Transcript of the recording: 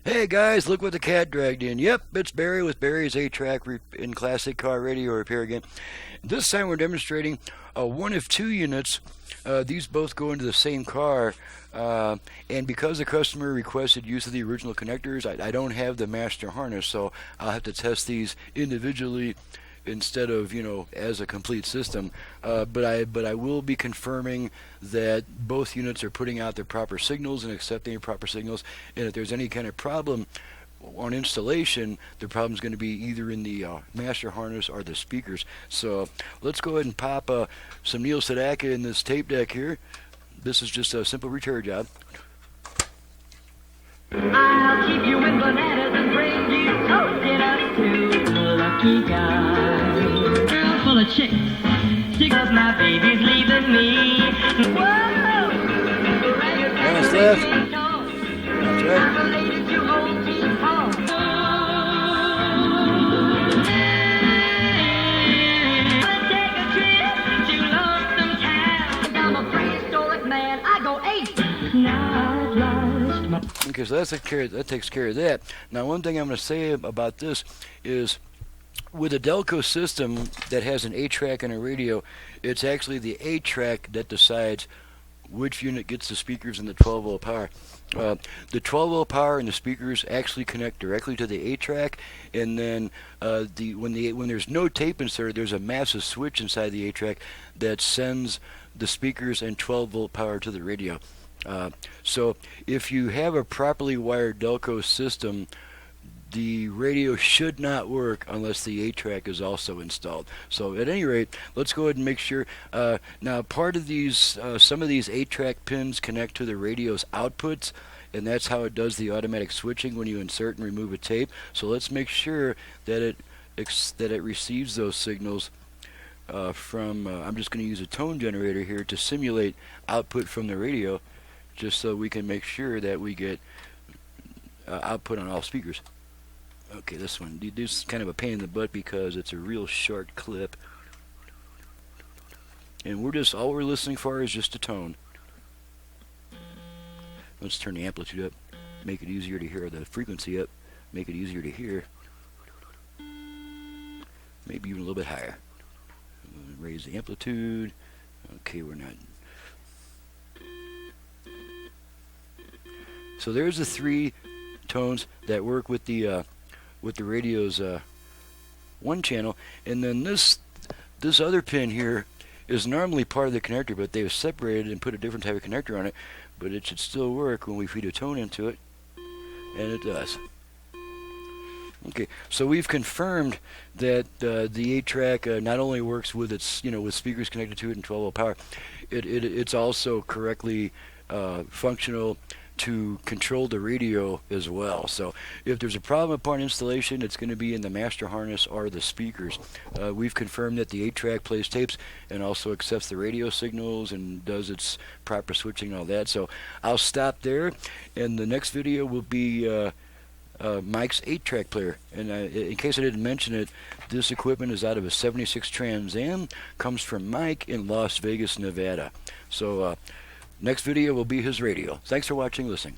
Hey guys, look what the cat dragged in. Yep, it's Barry with Barry's 8-track in classic car radio repair again. This time we're demonstrating one of two units. These both go into the same car, and because the customer requested use of the original connectors, I don't have the master harness, so I'll have to test these individually instead of, as a complete system. But I will be confirming that both units are putting out their proper signals and accepting the proper signals, and if there's any kind of problem on installation, the problem is going to be either in the master harness or the speakers. So let's go ahead and pop some Neil Sedaka in this tape deck here. This is just a simple repair job. I'll keep you in bananas and bring you coconut to Lucky Guy. Girl full of chicks, because my baby's leaving me. Whoa! Last left. That's right. I'm related to old King Kong. Take a trip to Lonesome Town. I'm a prehistoric man. I go ape. Now I've lost my... Okay, so that takes care of that. Now, one thing I'm going to say about this is, with a Delco system that has an 8-track and a radio, it's actually the 8-track that decides which unit gets the speakers and the 12-volt power. The 12-volt power and the speakers actually connect directly to the 8-track, and then when there's no tape inserted, there's a massive switch inside the 8-track that sends the speakers and 12-volt power to the radio. So if you have a properly wired Delco system, the radio should not work unless the 8-track is also installed. So at any rate, let's go ahead and make sure. Now, part of these, some of these 8-track pins connect to the radio's outputs, and that's how it does the automatic switching when you insert and remove a tape. So let's make sure that it receives those signals from. I'm just going to use a tone generator here to simulate output from the radio, just so we can make sure that we get output on all speakers. Okay, this one. This is kind of a pain in the butt because it's a real short clip. And all we're listening for is just a tone. Let's turn the amplitude up, make it easier to hear, the frequency up, make it easier to hear. Maybe even a little bit higher. Raise the amplitude. Okay, we're not. So there's the 3 tones that work with the radio's 1 channel, and then this other pin here is normally part of the connector, but they've separated and put a different type of connector on it, but it should still work when we feed a tone into it, and it does. Okay, so we've confirmed that the 8-track not only works with its, with speakers connected to it and 12-volt power, it's also correctly functional to control the radio as well. So if there's a problem upon installation, it's going to be in the master harness or the speakers. We've confirmed that the 8-track plays tapes and also accepts the radio signals and does its proper switching and all that. So I'll stop there, and the next video will be Mike's 8-track player. And in case I didn't mention it, this equipment is out of a 76 Trans Am, comes from Mike in Las Vegas, Nevada. So next video will be his radio. Thanks for watching, listening.